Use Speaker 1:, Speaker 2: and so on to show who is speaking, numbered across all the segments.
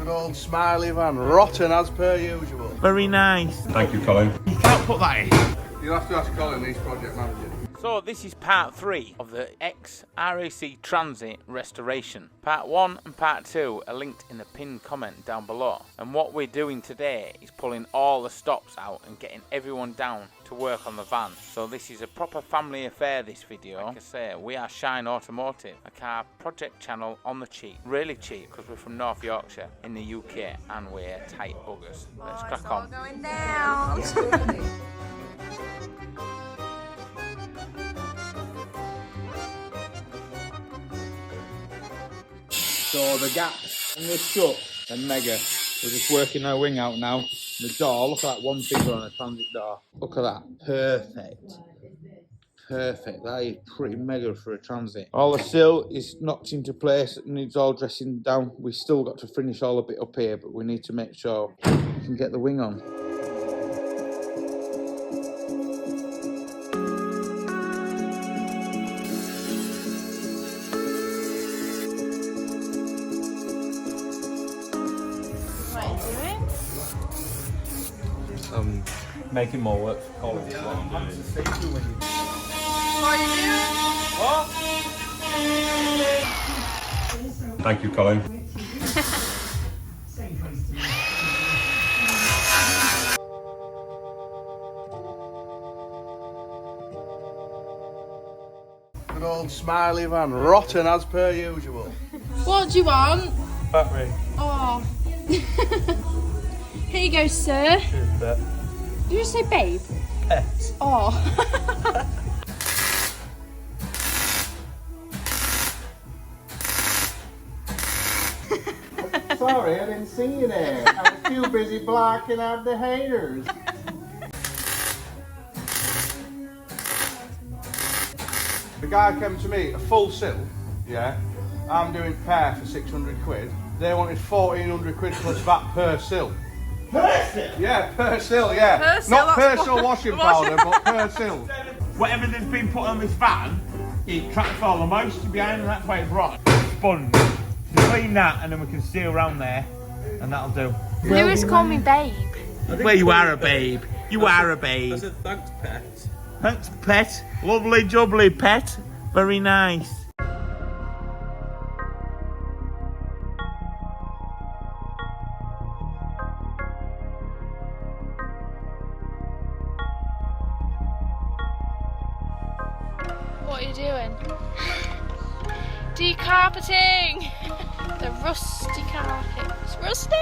Speaker 1: Good old smiley van, rotten as per usual.
Speaker 2: Very nice.
Speaker 3: Thank you, Colin.
Speaker 2: You can't put that in.
Speaker 1: You'll have to ask Colin, he's project manager.
Speaker 2: So this is part 3 of the Ex RAC Transit restoration. Part 1 and part 2 are linked in the pinned comment down below. And what we're doing today is pulling all the stops out and getting everyone down to work on the van. So this is a proper family affair, this video. Like I say, we are Shineautomotive, a car project channel on the cheap. Really cheap, because we're from North Yorkshire in the UK and we're tight buggers. Let's crack on.
Speaker 4: Going down.
Speaker 5: So the gaps in the strut are mega. We're just working our wing out now. The door, look at that one finger on a transit door. Look at that. Perfect. Perfect. That is pretty mega for a transit. All the sill is knocked into place and needs all dressing down. We still got to finish all a bit up here, but we need to make sure we can get the wing on.
Speaker 3: Making more work for Colin.
Speaker 4: What are you doing?
Speaker 3: Thank you, Colin.
Speaker 1: Good old smiley van, rotten as per usual.
Speaker 4: What do you want?
Speaker 3: Battery.
Speaker 4: Oh. Here you go, sir.
Speaker 3: Bet.
Speaker 4: Did you say babe?
Speaker 3: Pet.
Speaker 4: Oh.
Speaker 5: Sorry, I didn't see you there. I was too busy blocking out the haters.
Speaker 1: The guy came to me, a full sill, yeah. I'm doing pair for 600 quid. They wanted 1,400 quid plus VAT per sill.
Speaker 5: Per sill?
Speaker 1: Yeah, per sill, yeah.
Speaker 4: Per sill,
Speaker 1: Not per
Speaker 4: that's
Speaker 1: sill washing powder, but per sill.
Speaker 2: Whatever that's been put on this van, it tracks all the moisture behind and that's why it's rotten. Sponge. Just clean that and then we can seal around there and that'll do.
Speaker 4: Lewis called me babe.
Speaker 2: Well, you are a babe. You are a babe.
Speaker 3: I said thanks, Pet.
Speaker 2: Thanks, pet. Lovely jubbly pet. Very nice.
Speaker 4: What are you doing? Decarpeting! The rusty carpet. It's rusty!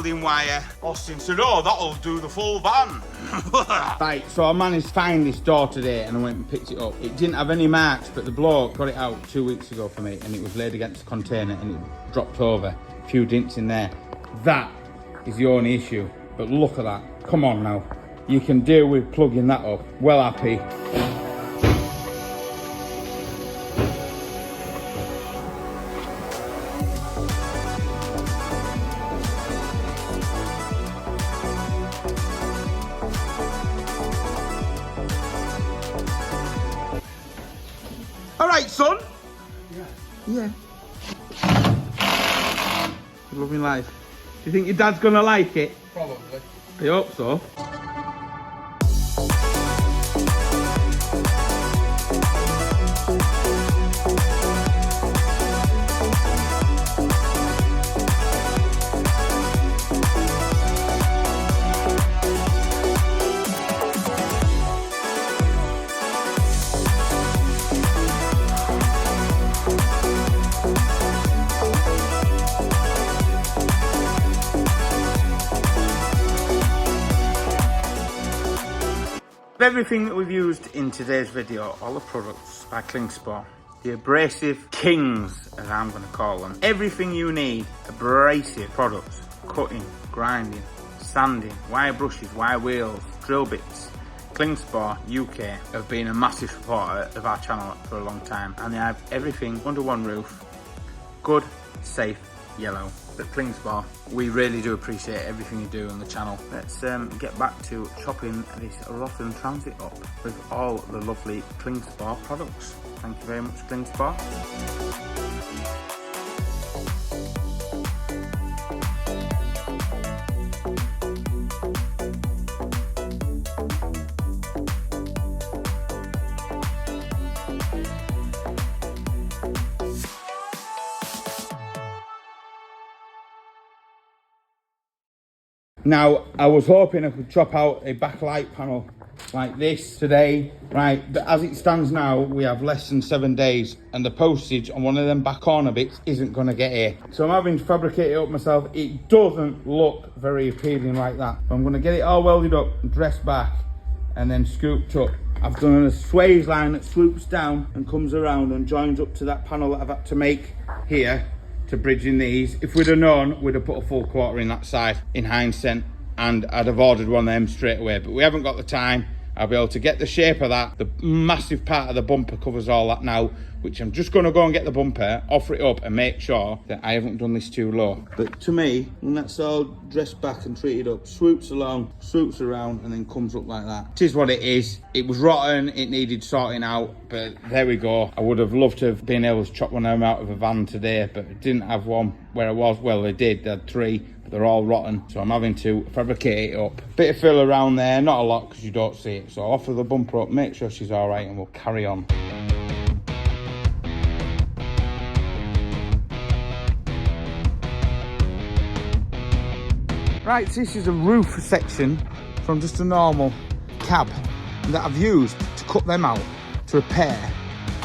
Speaker 5: welding wire. Austin said, oh, that'll do the full van. Right, so I managed to find this door today and I went and picked it up. It didn't have any marks, but the bloke got it out 2 weeks ago for me and it was laid against the container and it dropped over. A few dents in there. That is the only issue. But look at that. Come on now. You can deal with plugging that up. Well happy. All right, son. Yeah. You're loving life. Do you think your dad's gonna like it?
Speaker 1: Probably.
Speaker 5: I hope so. Everything that we've used in today's video, all the products by Klingspor, the abrasive kings, as I'm going to call them. Everything you need, abrasive products, cutting, grinding, sanding, wire brushes, wire wheels, drill bits. Klingspor UK have been a massive supporter of our channel for a long time, and they have everything under one roof. Good, safe, yellow. At Klingspor, we really do appreciate everything you do on the channel. Let's get back to chopping this rotten transit up with all the lovely Klingspor products. Thank you very much, Klingspor. Now, I was hoping I could chop out a backlight panel like this today, right? But as it stands now, we have less than 7 days and the postage on one of them back corner bits isn't going to get here. So I'm having to fabricate it up myself. It doesn't look very appealing like that. I'm going to get it all welded up, dressed back and then scooped up. I've done a swathe line that swoops down and comes around and joins up to that panel that I've had to make here to bridge in these. If we'd have known, we'd have put a full quarter in that side in hindsight and I'd have ordered one of them straight away, but we haven't got the time. I'll be able to get the shape of that. The massive part of the bumper covers all that now, which I'm just going to go and get the bumper, offer it up and make sure that I haven't done this too low. But to me, when that's all dressed back and treated up, swoops along, swoops around and then comes up like that. It is what it is. It was rotten, it needed sorting out, but there we go. I would have loved to have been able to chop one of them out of a van today, but it didn't have one where I was. Well, they did, they had 3. But they're all rotten, so I'm having to fabricate it up. Bit of fill around there, not a lot because you don't see it. So I'll offer the bumper up, make sure she's all right, and we'll carry on. Right, so this is a roof section from just a normal cab that I've used to cut them out to repair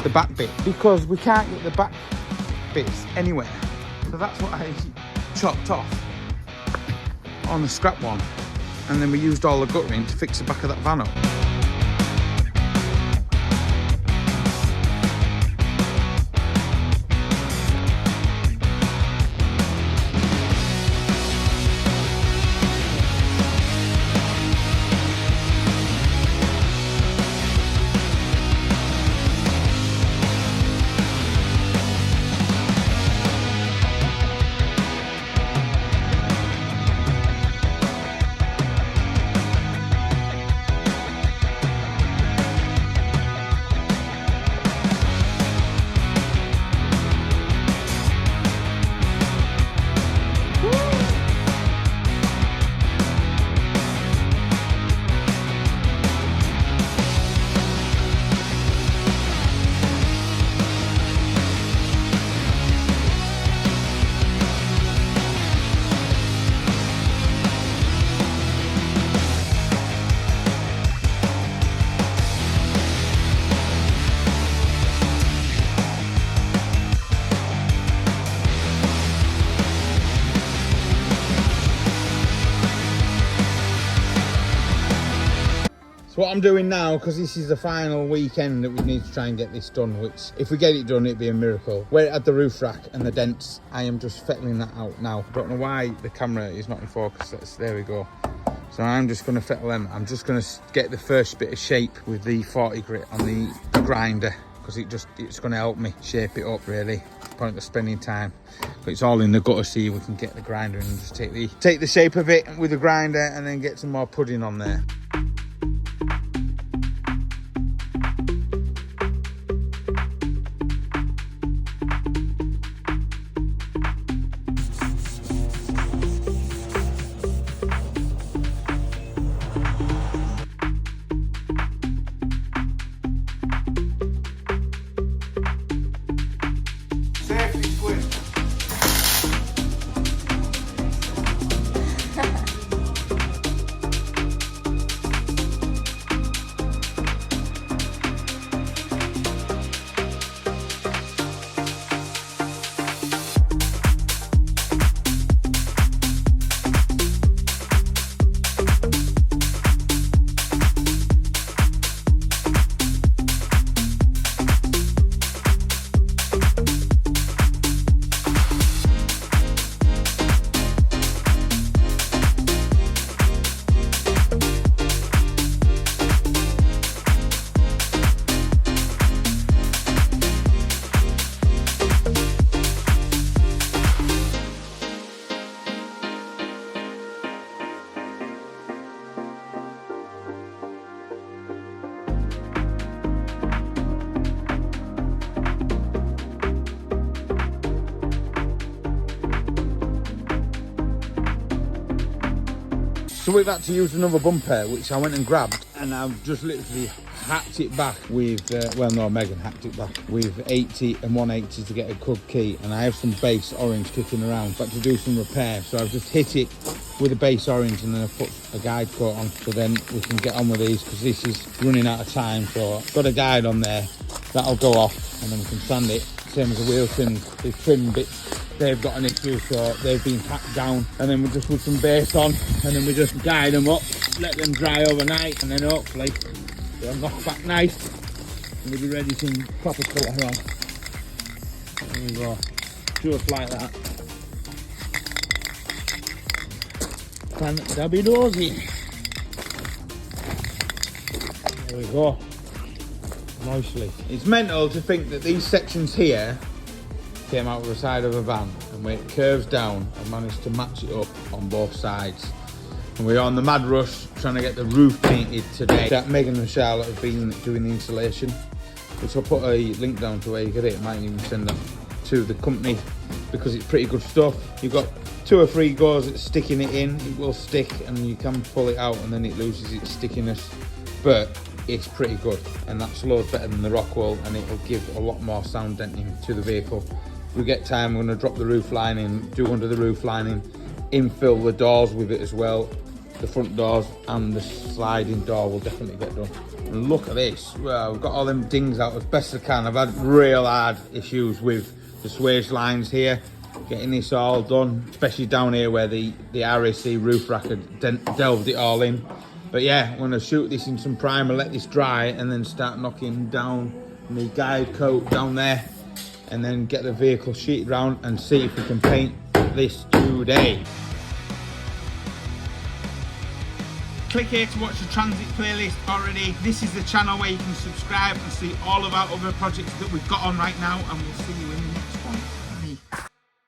Speaker 5: the back bit because we can't get the back bits anywhere. So that's what I chopped off on the scrap one, and then we used all the guttering to fix the back of that van up. So what I'm doing now, because this is the final weekend that we need to try and get this done, which if we get it done, it'd be a miracle. Where it had the roof rack and the dents, I am just fettling that out now. Don't know why the camera is not in focus. There we go. So I'm just going to fettle them. I'm just going to get the first bit of shape with the 40 grit on the grinder, because it's going to help me shape it up really. Point of spending time, but it's all in the gutter, see if we can get the grinder and just take the shape of it with the grinder and then get some more pudding on there. So we've had to use another bumper, which I went and grabbed, and I've just literally hacked it back with, Megan hacked it back with 80 and 180 to get a Cub key, and I have some base orange kicking around, but to do some repair. So I've just hit it with a base orange and then I've put a guide coat on, so then we can get on with these, because this is running out of time. So I've got a guide on there, that'll go off, and then we can sand it. Same as the wheel trims, the trim bits, they've got an issue, so they've been packed down, and then we just put some base on, and then we just guide them up, let them dry overnight, and then hopefully they'll knock back nice, and we'll be ready to proper colour on. There we go, just like that. Fantabulous. There we go. Nicely. It's mental to think that these sections here came out of the side of a van, and where it curves down, I managed to match it up on both sides. And we're on the mad rush trying to get the roof painted today. Megan and Charlotte have been doing the installation, which I'll put a link down to where you get it. I might even send them to the company, because it's pretty good stuff. You've got 2 or 3 goes at sticking it in, it will stick, and you can pull it out and then it loses its stickiness, but it's pretty good, and that's loads better than the rock wool, and it will give a lot more sound denting to the vehicle. If we get time, we're going to drop the roof lining, do under the roof lining, infill the doors with it as well. The front doors and the sliding door will definitely get done. And look at this, well, we've got all them dings out as best as I can. I've had real hard issues with the swage lines here, getting this all done, especially down here where the RAC roof rack had delved it all in. But yeah, I'm going to shoot this in some primer, let this dry, and then start knocking down the guide coat down there, and then get the vehicle sheeted round and see if we can paint this today. Click here to watch the Transit playlist already. This is the channel where you can subscribe and see all of our other projects that we've got on right now, and we'll see you in the next one. Bye.